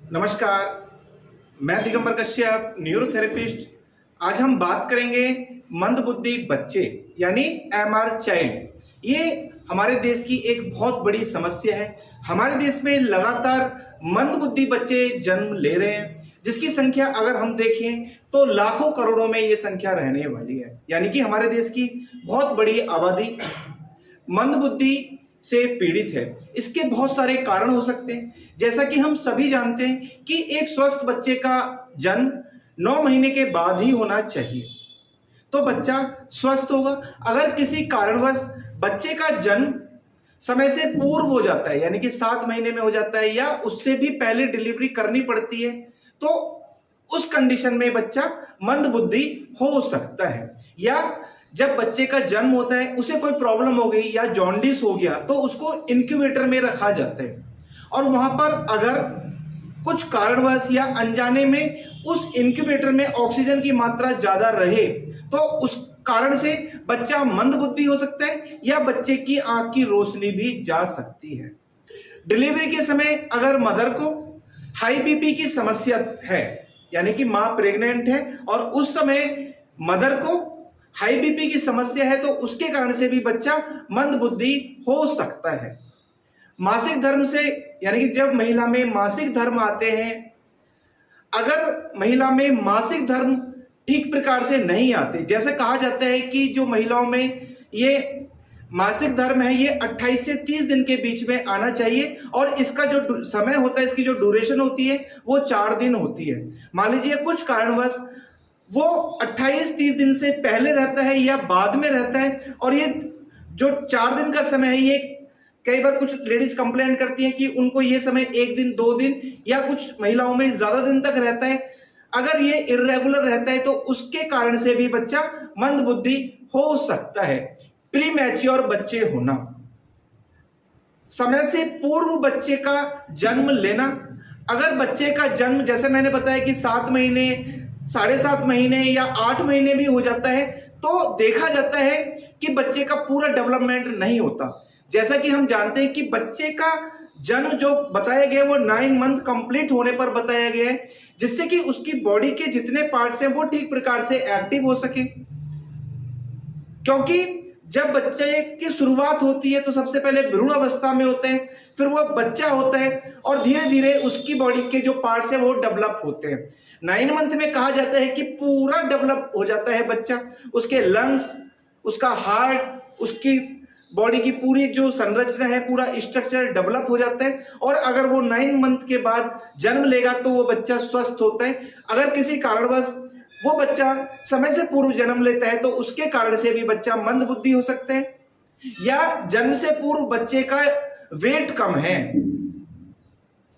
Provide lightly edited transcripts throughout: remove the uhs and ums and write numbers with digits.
नमस्कार, मैं दिगंबर कश्यप, न्यूरोथेरेपिस्ट। आज हम बात करेंगे मंदबुद्धि बच्चे यानी एमआर चाइल्ड। ये हमारे देश की एक बहुत बड़ी समस्या है। हमारे देश में लगातार मंदबुद्धि बच्चे जन्म ले रहे हैं, जिसकी संख्या अगर हम देखें तो लाखों करोड़ों में ये संख्या रहने वाली है। यानी कि हमारे देश की बहुत बड़ी आबादी मंदबुद्धि से पीड़ित है। इसके बहुत सारे कारण हो सकते हैं। जैसा कि हम सभी जानते हैं कि एक स्वस्थ बच्चे का जन्म 9 महीने के बाद ही होना चाहिए, तो बच्चा स्वस्थ होगा। अगर किसी कारणवश बच्चे का जन्म समय से पूर्व हो जाता है, यानी कि 7 महीने में हो जाता है या उससे भी पहले डिलीवरी करनी पड़ती है, तो उस कंडीशन में बच्चा मंदबुद्धि हो सकता है। या जब बच्चे का जन्म होता है, उसे कोई प्रॉब्लम हो गई या जॉन्डिस हो गया, तो उसको इंक्यूबेटर में रखा जाता है और वहां पर अगर कुछ कारणवश या अनजाने में उस इंक्यूबेटर में ऑक्सीजन की मात्रा ज्यादा रहे, तो उस कारण से बच्चा मंदबुद्धि हो सकता है या बच्चे की आंख की रोशनी भी जा सकती है। डिलीवरी के समय अगर मदर को हाई बीपी की समस्या है, यानी कि मां प्रेग्नेंट है और उस समय मदर को हाई बीपी की समस्या है, तो उसके कारण से भी बच्चा मंदबुद्धि हो सकता है। मासिक धर्म से, यानी कि जब महिला में मासिक धर्म आते हैं, अगर महिला में मासिक धर्म ठीक प्रकार से नहीं आते, जैसे कहा जाता है कि जो महिलाओं में ये मासिक धर्म है ये 28 से 30 दिन के बीच में आना चाहिए और इसका जो समय होता है, इसकी जो ड्यूरेशन होती है वो 4 दिन होती है। मान लीजिए कुछ कारणवश वो 28-30 दिन से पहले रहता है या बाद में रहता है, और ये जो 4 दिन का समय है, ये कई बार कुछ लेडीज कंप्लेन करती हैं कि उनको ये समय 1 दिन 2 दिन या कुछ महिलाओं में ज्यादा दिन तक रहता है। अगर ये इर्रेगुलर रहता है तो उसके कारण से भी बच्चा मंदबुद्धि हो सकता है। प्री मैच्योर बच्चे होना, समय से पूर्व बच्चे का जन्म लेना। अगर बच्चे का जन्म, जैसे मैंने बताया कि 7 महीने, 7.5 महीने या 8 महीने भी हो जाता है, तो देखा जाता है कि बच्चे का पूरा डेवलपमेंट नहीं होता। जैसा कि हम जानते हैं कि बच्चे का जन्म जो बताया गया वो 9 मंथ कंप्लीट होने पर बताया गया है, जिससे कि उसकी बॉडी के जितने पार्ट्स हैं वो ठीक प्रकार से एक्टिव हो सके। क्योंकि जब बच्चे की शुरुआत होती है तो सबसे पहले भ्रूण अवस्था में होते हैं, फिर वो बच्चा होता है और धीरे धीरे उसकी बॉडी के जो पार्ट्स हैं वो डेवलप होते हैं। 9 मंथ में कहा जाता है कि पूरा डेवलप हो जाता है बच्चा। उसके लंग्स, उसका हार्ट, उसकी बॉडी की पूरी जो संरचना है, पूरा स्ट्रक्चर डेवलप हो जाता है। और अगर वो 9 मंथ के बाद जन्म लेगा तो वो बच्चा स्वस्थ होता है। अगर किसी कारणवश वो बच्चा समय से पूर्व जन्म लेता है तो उसके कारण से भी बच्चा मंदबुद्धि हो सकता है। या जन्म से पूर्व बच्चे का वेट कम है,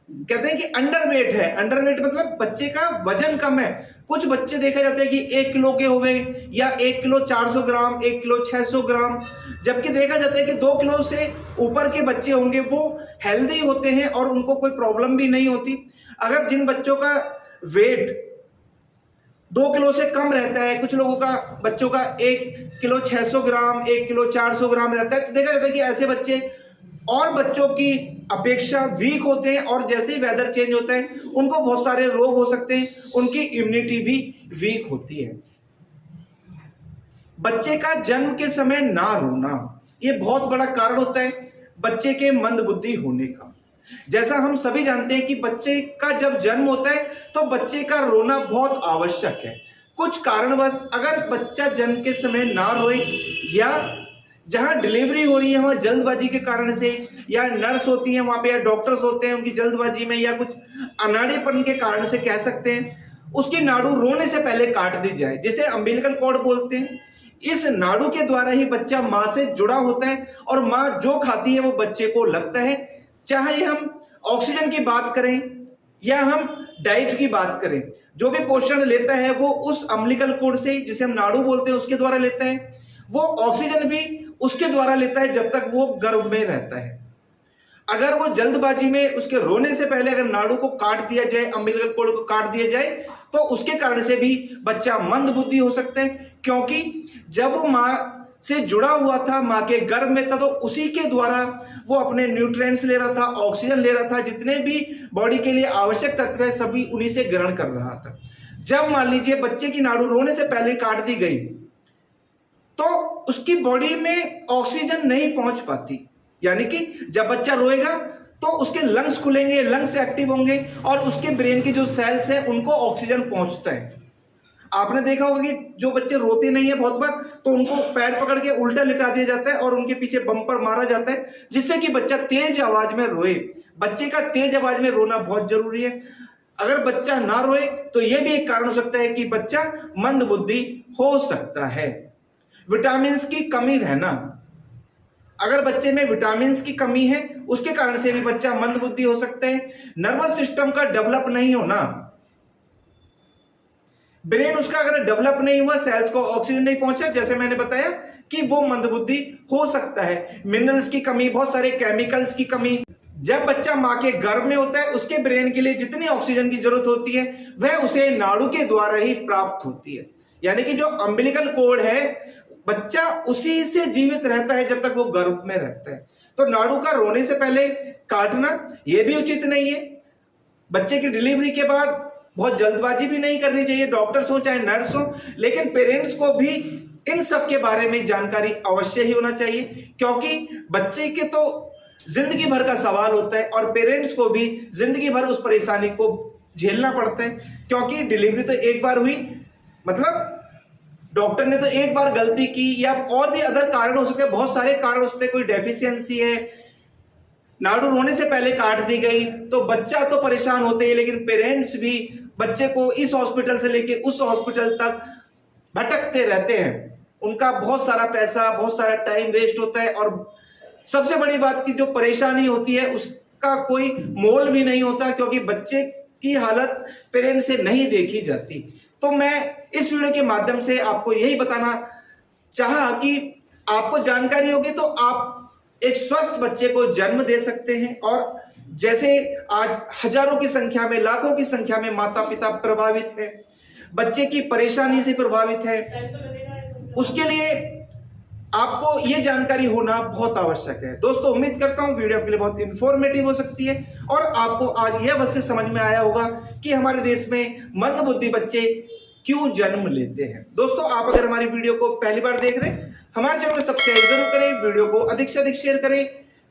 कहते हैं कि अंडर वेट है। अंडर वेट मतलब बच्चे का वजन कम है। कुछ बच्चे देखा जाता है कि 1 किलो के हो गए या 1 किलो 400 ग्राम, 1 किलो 600 ग्राम, जबकि देखा जाता है कि 2 किलो से ऊपर के बच्चे होंगे वो हेल्दी होते हैं और उनको कोई प्रॉब्लम भी नहीं होती। अगर जिन बच्चों का वेट 2 किलो से कम रहता है, कुछ लोगों का बच्चों का 1 किलो 600 ग्राम, 1 किलो 400 ग्राम रहता है, तो देखा जाता है कि ऐसे बच्चे और बच्चों की अपेक्षा वीक होते हैं और जैसे ही वेदर चेंज होता है उनको बहुत सारे रोग हो सकते हैं, उनकी इम्यूनिटी भी वीक होती है। बच्चे का जन्म के समय ना रोना, ये बहुत बड़ा कारण होता है बच्चे के मंदबुद्धि होने का। जैसा हम सभी जानते हैं कि बच्चे का जब जन्म होता है तो बच्चे का रोना बहुत आवश्यक है। कुछ कारणवश अगर बच्चा जन्म के समय ना रोए या जहां डिलीवरी हो रही है वहां जल्दबाजी के कारण से, या नर्स होती है वहां पे या डॉक्टर्स होते हैं उनकी जल्दबाजी में या कुछ अनाड़ेपन के कारण से कह सकते हैं, उसकी नाड़ू रोने से पहले काट दी जाए, जिसे अम्बिलिकल कॉर्ड बोलते हैं। इस नाड़ू के द्वारा ही बच्चा मां से जुड़ा होता है और मां जो खाती है वो बच्चे को लगता है। चाहे हम ऑक्सीजन की बात करें या हम डाइट की बात करें, जो भी पोषण लेता है वो उस अम्बिलिकल कॉर्ड से, जिसे हम नाड़ू बोलते हैं, उसके द्वारा लेता है। वो ऑक्सीजन भी उसके द्वारा लेता है जब तक वो गर्भ में रहता है। अगर वो जल्दबाजी में उसके रोने से पहले अगर नाड़ू को काट दिया जाए, अम्बिलिकल कॉर्ड को काट दिया जाए, तो उसके कारण से भी बच्चा मंदबुद्धि हो सकता है। क्योंकि जब वो मां से जुड़ा हुआ था, माँ के गर्भ में था, तो उसी के द्वारा वो अपने न्यूट्रिएंट्स ले रहा था, ऑक्सीजन ले रहा था, जितने भी बॉडी के लिए आवश्यक तत्व है सभी उन्हीं से ग्रहण कर रहा था। जब मान लीजिए बच्चे की नाड़ू रोने से पहले काट दी गई तो उसकी बॉडी में ऑक्सीजन नहीं पहुंच पाती, यानी कि जब बच्चा रोएगा तो उसके लंग्स खुलेंगे, लंग्स एक्टिव होंगे और उसके ब्रेन की जो सेल्स है उनको ऑक्सीजन पहुंचता है। आपने देखा होगा कि जो बच्चे रोते नहीं है बहुत बार तो उनको पैर पकड़ के उल्टा लिटा दिया जाता है और उनके पीछे बम्पर मारा जाता है जिससे कि बच्चा तेज आवाज में रोए। बच्चे का तेज आवाज में रोना बहुत जरूरी है। अगर बच्चा ना रोए तो यह भी एक कारण हो सकता है कि बच्चा मंदबुद्धि हो सकता है। विटामिन की कमी रहना, अगर बच्चे में विटामिन की कमी है उसके कारण से भी बच्चा मंदबुद्धि हो सकता है। नर्वस सिस्टम का डेवलप नहीं होना, ब्रेन उसका अगर डेवलप नहीं हुआ, सेल्स को ऑक्सीजन नहीं पहुंचा, जैसे मैंने बताया कि वो मंदबुद्धि हो सकता है। मिनरल्स की कमी, बहुत सारे केमिकल्स की कमी। जब बच्चा मां के गर्भ में होता है उसके ब्रेन के लिए जितनी ऑक्सीजन की जरूरत होती है वह उसे नाड़ू के द्वारा ही प्राप्त होती है, यानी कि जो अम्बिलिकल कोड है बच्चा उसी से जीवित रहता है जब तक वो गर्भ में रहता है। तो नाड़ू का रोने से पहले काटना यह भी उचित नहीं है। बच्चे की डिलीवरी के बाद बहुत जल्दबाजी भी नहीं करनी चाहिए, डॉक्टर्स हो चाहे नर्स हो, लेकिन पेरेंट्स को भी इन सब के बारे में जानकारी अवश्य ही होना चाहिए क्योंकि बच्चे के तो जिंदगी भर का सवाल होता है और पेरेंट्स को भी जिंदगी भर उस परेशानी को झेलना पड़ता है क्योंकि डिलीवरी तो एक बार हुई, मतलब डॉक्टर ने तो एक बार गलती की या और भी अदर कारण हो सकते हैं, बहुत सारे कारण हो सकते हैं, कोई डेफिशिएंसी है, नाड़ू रोने से पहले काट दी गई, तो बच्चा तो परेशान होते हैं लेकिन पेरेंट्स भी बच्चे को इस हॉस्पिटल से लेके उस हॉस्पिटल तक भटकते रहते हैं। उनका बहुत सारा पैसा, बहुत सारा टाइम वेस्ट होता है और सबसे बड़ी बात की जो परेशानी होती है उसका कोई मोल भी नहीं होता क्योंकि बच्चे की हालत पेरेंट्स से नहीं देखी जाती। तो मैं इस वीडियो के माध्यम से आपको यही बताना चाहा कि आपको जानकारी होगी तो आप एक स्वस्थ बच्चे को जन्म दे सकते हैं। और जैसे आज हजारों की संख्या में, लाखों की संख्या में माता पिता प्रभावित है, बच्चे की परेशानी से प्रभावित है, उसके लिए आपको ये जानकारी होना बहुत आवश्यक है। दोस्तों उम्मीद करता हूं वीडियो आपके लिए बहुत इंफॉर्मेटिव हो सकती है और आपको आज यह अवश्य समझ में आया होगा कि हमारे देश में मंदबुद्धि बच्चे क्यों जन्म लेते हैं। दोस्तों आप अगर हमारी वीडियो को पहली बार देख रहे हैं, हमारे चैनल को सब्सक्राइब जरूर करें, वीडियो को अधिक से अधिक शेयर करें,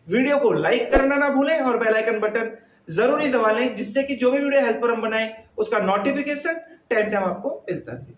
वीडियो को लाइक करना ना भूलें और बेल आइकन बटन जरूर ही दबा लें जिससे कि जो भी वीडियो हेल्प पर हम बनाएं उसका नोटिफिकेशन टाइम आपको मिलता है।